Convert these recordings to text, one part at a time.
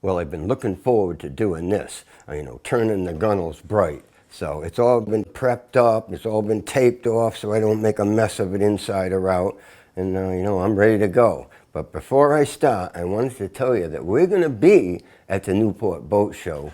Well, I've been looking forward to doing this, turning the gunnels bright. So it's all been prepped up, it's all been taped off so I don't make a mess of it inside or out. And I'm ready to go. But before I start, I wanted to tell you that we're going to be at the Newport Boat Show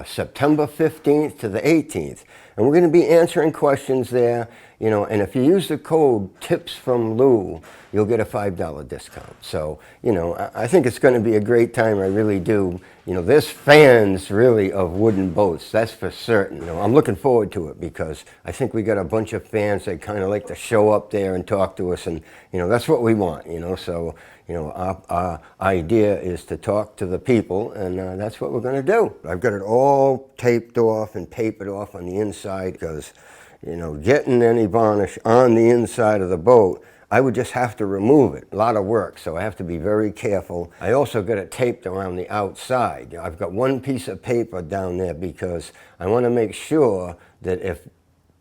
September 15th to the 18th. And we're going to be answering questions there, and if you use the code TipsFromLou, you'll get a $5 discount. So, I think it's going to be a great time, I really do. There's fans really of wooden boats, that's for certain. I'm looking forward to it because I think we got a bunch of fans that kind of like to show up there and talk to us, and that's what we want, so our idea is to talk to the people, and that's what we're going to do. I've got it all taped off and papered off on the inside because, getting any varnish on the inside of the boat, I would just have to remove it. A lot of work, so I have to be very careful. I also got it taped around the outside. I've got one piece of paper down there because I want to make sure that if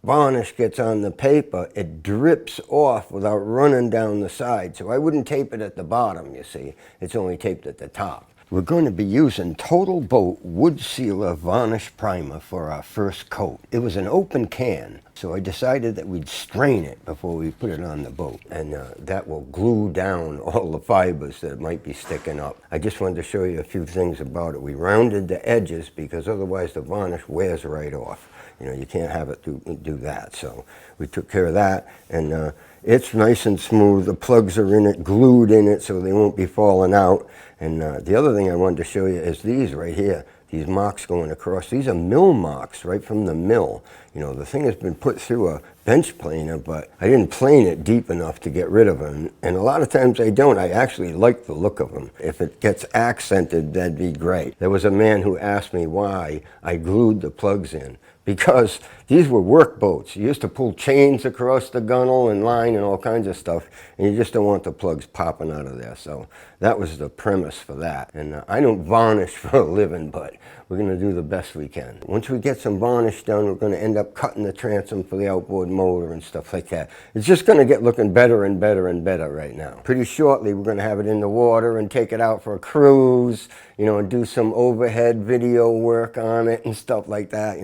varnish gets on the paper, it drips off without running down the side. So I wouldn't tape it at the bottom, you see. It's only taped at the top. We're going to be using TotalBoat Wood Sealer Varnish Primer for our first coat. It was an open can, so I decided that we'd strain it before we put it on the boat. And that will glue down all the fibers that might be sticking up. I just wanted to show you a few things about it. We rounded the edges because otherwise the varnish wears right off. You can't have it do that. So we took care of that, and it's nice and smooth. The plugs are in it, glued in it, so they won't be falling out. And the other thing I wanted to show you is these right here. These marks going across. These are mill marks right from the mill. The thing has been put through a bench planer, but I didn't plane it deep enough to get rid of them. And a lot of times I don't. I actually like the look of them. If it gets accented, that'd be great. There was a man who asked me why I glued the plugs in. Because these were work boats. You used to pull chains across the gunnel and line and all kinds of stuff, and you just don't want the plugs popping out of there. So that was the premise for that. And I don't varnish for a living, but we're going to do the best we can. Once we get some varnish done, we're going to end up cutting the transom for the outboard motor and stuff like that. It's just going to get looking better and better and better right now. Pretty shortly, we're going to have it in the water and take it out for a cruise, and do some overhead video work on it and stuff like that,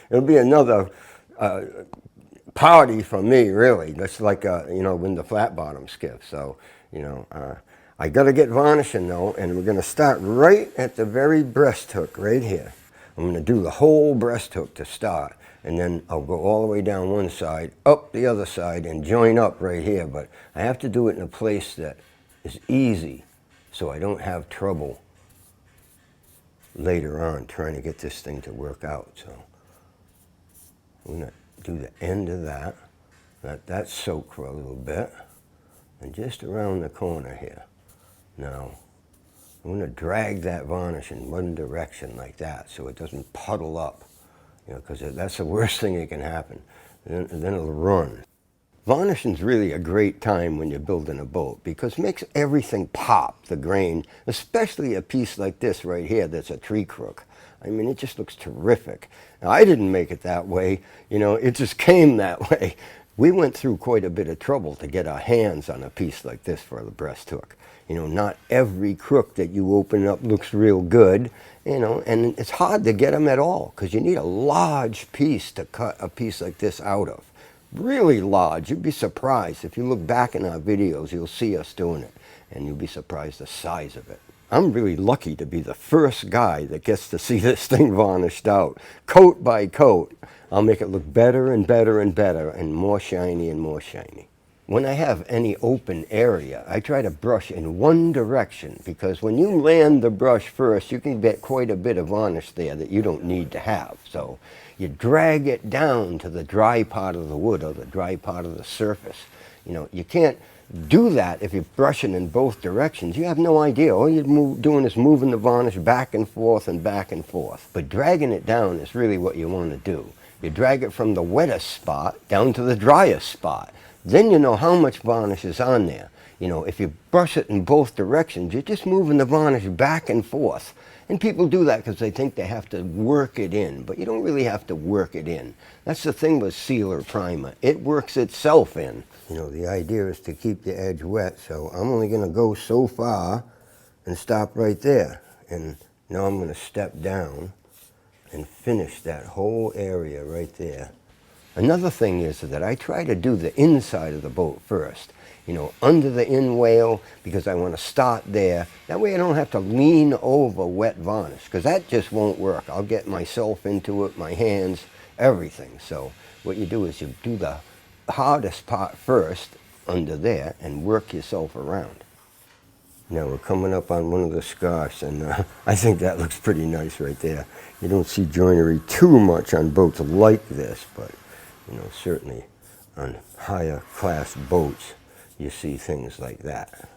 It'll be another party for me, really. That's like, in the flat-bottom skiff. So, I got to get varnishing, though, and we're going to start right at the very breast hook right here. I'm going to do the whole breast hook to start, and then I'll go all the way down one side, up the other side, and join up right here. But I have to do it in a place that is easy so I don't have trouble later on trying to get this thing to work out. So I'm going to do the end of that, let that soak for a little bit, and just around the corner here. Now, I'm going to drag that varnish in one direction like that so it doesn't puddle up, because that's the worst thing that can happen. And then it'll run. Varnishing's really a great time when you're building a boat because it makes everything pop, the grain, especially a piece like this right here that's a tree crook. I mean, it just looks terrific. Now, I didn't make it that way, it just came that way. We went through quite a bit of trouble to get our hands on a piece like this for the breast hook. Not every crook that you open up looks real good, and it's hard to get them at all because you need a large piece to cut a piece like this out of. Really large. You'd be surprised. If you look back in our videos, you'll see us doing it, and you'll be surprised the size of it. I'm really lucky to be the first guy that gets to see this thing varnished out. Coat by coat, I'll make it look better and better and better and more shiny and more shiny. When I have any open area, I try to brush in one direction because when you land the brush first, you can get quite a bit of varnish there that you don't need to have. So you drag it down to the dry part of the wood or the dry part of the surface. You can't do that if you're brushing in both directions. You have no idea. All you're doing is moving the varnish back and forth and back and forth. But dragging it down is really what you want to do. You drag it from the wettest spot down to the driest spot. Then you know how much varnish is on there. If you brush it in both directions, you're just moving the varnish back and forth. And people do that because they think they have to work it in, but you don't really have to work it in. That's the thing with sealer primer. It works itself in. The idea is to keep the edge wet, so I'm only going to go so far and stop right there. And Now I'm going to step down and finish that whole area right there. Another thing is that I try to do the inside of the boat first, you know, under the in-whale, because I want to start there. That way I don't have to lean over wet varnish, because that just won't work. I'll get myself into it, my hands, everything. So what you do is you do the hardest part first under there and work yourself around. Now we're coming up on one of the scarfs, and I think that looks pretty nice right there. You don't see joinery too much on boats like this, but you know, certainly on higher class boats you see things like that.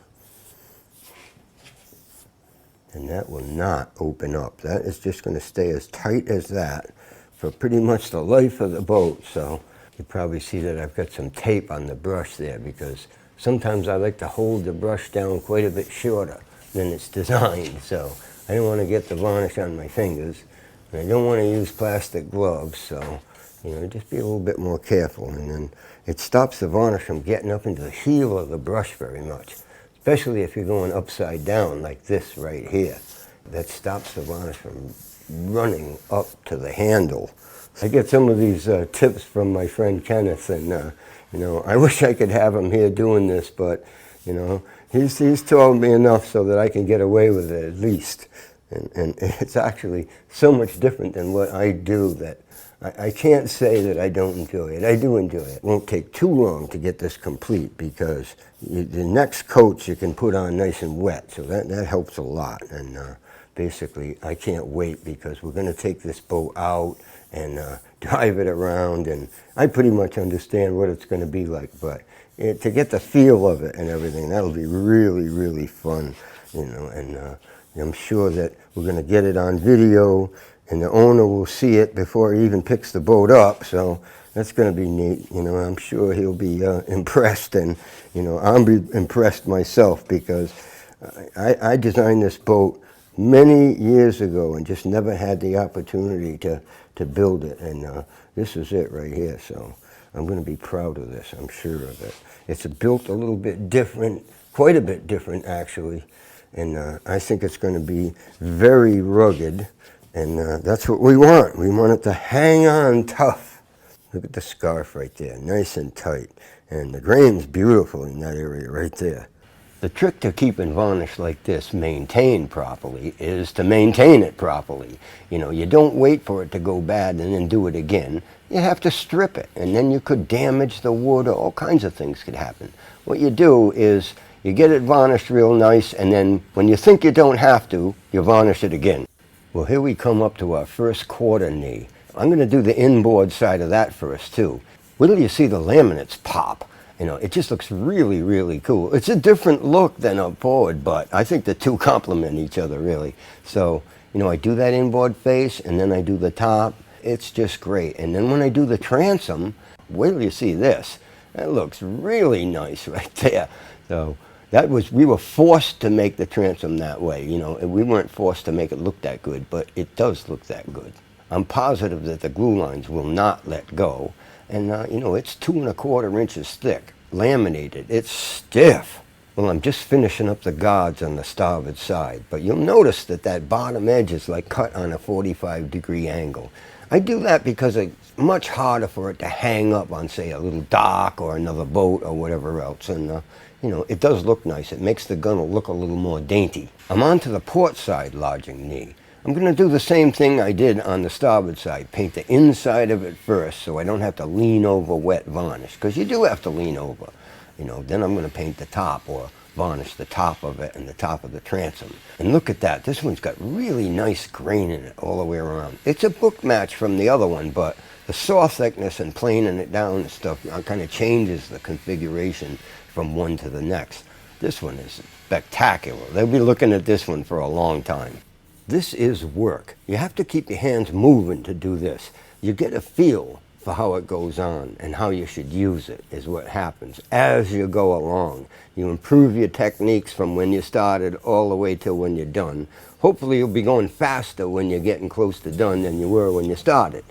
And that will not open up. That is just going to stay as tight as that for pretty much the life of the boat. So you probably see that I've got some tape on the brush there, because sometimes I like to hold the brush down quite a bit shorter than it's designed. So I don't want to get the varnish on my fingers, and I don't want to use plastic gloves. So, you know, just be a little bit more careful. And then it stops the varnish from getting up into the heel of the brush very much, especially if you're going upside down like this right here. That stops the varnish from running up to the handle. I get some of these tips from my friend Kenneth, and you know, I wish I could have him here doing this, but you know, he's told me enough so that I can get away with it at least. And it's actually so much different than what I do that I can't say that I don't enjoy it. I do enjoy it. It won't take too long to get this complete, because the next coats you can put on nice and wet, so that helps a lot. And basically, I can't wait, because we're going to take this boat out and drive it around, and I pretty much understand what it's going to be like, but to get the feel of it and everything, that'll be really, really fun, you know. And I'm sure that we're going to get it on video, and the owner will see it before he even picks the boat up, so that's going to be neat. You know, I'm sure he'll be impressed, and you know, I'll be impressed myself, because I designed this boat many years ago and just never had the opportunity to build it, and this is it right here. So I'm going to be proud of this, I'm sure of it. It's built a little bit different, quite a bit different actually, and I think it's going to be very rugged, and that's what we want. We want it to hang on tough. Look at the scarf right there, nice and tight, and the grain's beautiful in that area right there. The trick to keeping varnish like this maintained properly is to maintain it properly. You know, you don't wait for it to go bad and then do it again. You have to strip it, and then you could damage the wood, or all kinds of things could happen. What you do is you get it varnished real nice, and then when you think you don't have to, you varnish it again. Well, here we come up to our first quarter knee. I'm going to do the inboard side of that first too. Wait till you see the laminates pop. You know, it just looks really, really cool. It's a different look than up forward, but I think the two complement each other really. So, you know, I do that inboard face, and then I do the top. It's just great. And then when I do the transom, wait till you see this. That looks really nice right there. So we were forced to make the transom that way, you know, and we weren't forced to make it look that good, but it does look that good. I'm positive that the glue lines will not let go. And, you know, it's 2 1/4 inches thick, laminated. It's stiff. Well, I'm just finishing up the guards on the starboard side, but you'll notice that that bottom edge is like cut on a 45-degree angle. I do that because it's much harder for it to hang up on, say, a little dock or another boat or whatever else. And, you know, it does look nice. It makes the gunnel look a little more dainty. I'm on to the port side lodging knee. I'm going to do the same thing I did on the starboard side, paint the inside of it first so I don't have to lean over wet varnish, because you do have to lean over. You know, then I'm going to paint the top, or varnish the top of it and the top of the transom. And look at that, this one's got really nice grain in it all the way around. It's a book match from the other one, but the saw thickness and planing it down and stuff kind of changes the configuration from one to the next. This one is spectacular. They'll be looking at this one for a long time. This is work. You have to keep your hands moving to do this. You get a feel for how it goes on and how you should use it is what happens as you go along. You improve your techniques from when you started all the way till when you're done. Hopefully you'll be going faster when you're getting close to done than you were when you started.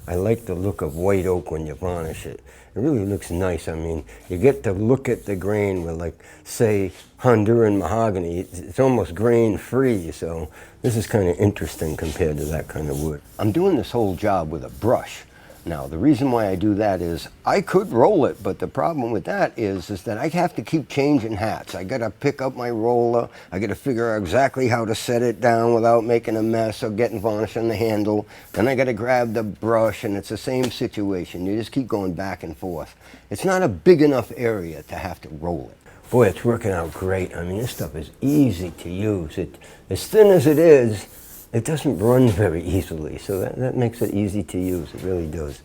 I like the look of white oak when you varnish it. it really looks nice. I mean, you get to look at the grain with, like, say, Honduran mahogany. It's almost grain free, so this is kind of interesting compared to that kind of wood. I'm doing this whole job with a brush. Now, the reason why I do that is I could roll it, but the problem with that is that I have to keep changing hats. I got to pick up my roller. I got to figure out exactly how to set it down without making a mess or getting varnish on the handle. Then I got to grab the brush, and it's the same situation. You just keep going back and forth. It's not a big enough area to have to roll it. Boy, it's working out great. I mean, this stuff is easy to use. As thin as it is, it doesn't run very easily, so that makes it easy to use. It really does.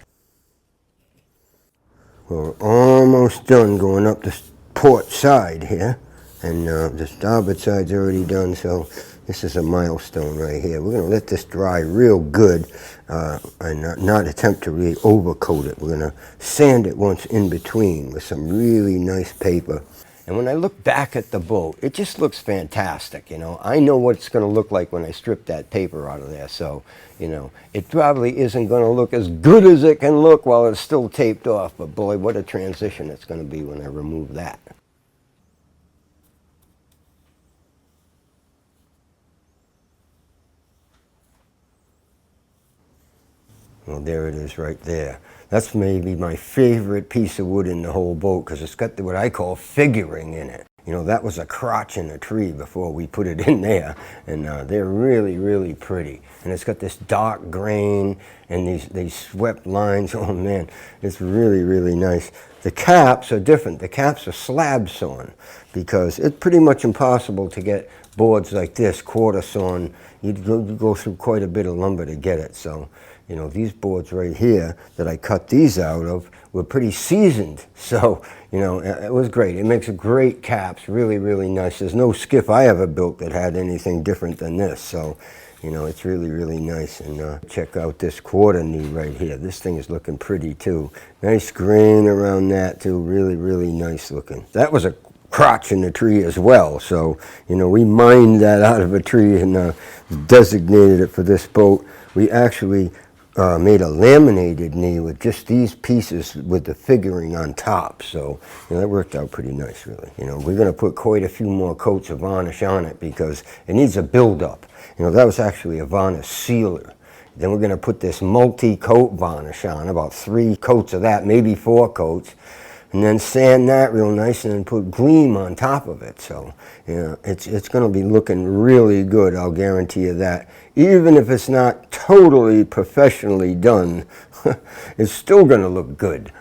We're almost done going up the port side here, and the starboard side's already done, so this is a milestone right here. We're going to let this dry real good and not attempt to really overcoat it. We're going to sand it once in between with some really nice paper. And when I look back at the boat, it just looks fantastic, you know. I know what it's going to look like when I strip that paper out of there, so, you know, it probably isn't going to look as good as it can look while it's still taped off, but boy, what a transition it's going to be when I remove that. Well, there it is right there. That's maybe my favorite piece of wood in the whole boat because it's got what I call figuring in it. You know, that was a crotch in a tree before we put it in there, and they're really, really pretty. And it's got this dark grain and these swept lines. Oh man, it's really, really nice. The caps are different. The caps are slab sawn because it's pretty much impossible to get boards like this quarter sawn. You'd go through quite a bit of lumber to get it. So, you know, these boards right here that I cut these out of were pretty seasoned. So, you know, it was great. It makes great caps, really, really nice. There's no skiff I ever built that had anything different than this. So, you know, it's really, really nice. And check out this quarter knee right here. This thing is looking pretty too. Nice grain around that too. Really, really nice looking. That was a crotch in the tree as well. So, you know, we mined that out of a tree and designated it for this boat. We actually made a laminated knee with just these pieces with the figuring on top. So, you know, that worked out pretty nice, really. You know, we're going to put quite a few more coats of varnish on it because it needs a build-up. You know, that was actually a varnish sealer. Then we're going to put this multi-coat varnish on, about 3 coats of that, maybe 4 coats. And then sand that real nice and then put gleam on top of it. So, you know, it's going to be looking really good, I'll guarantee you that. Even if it's not totally professionally done, it's still going to look good.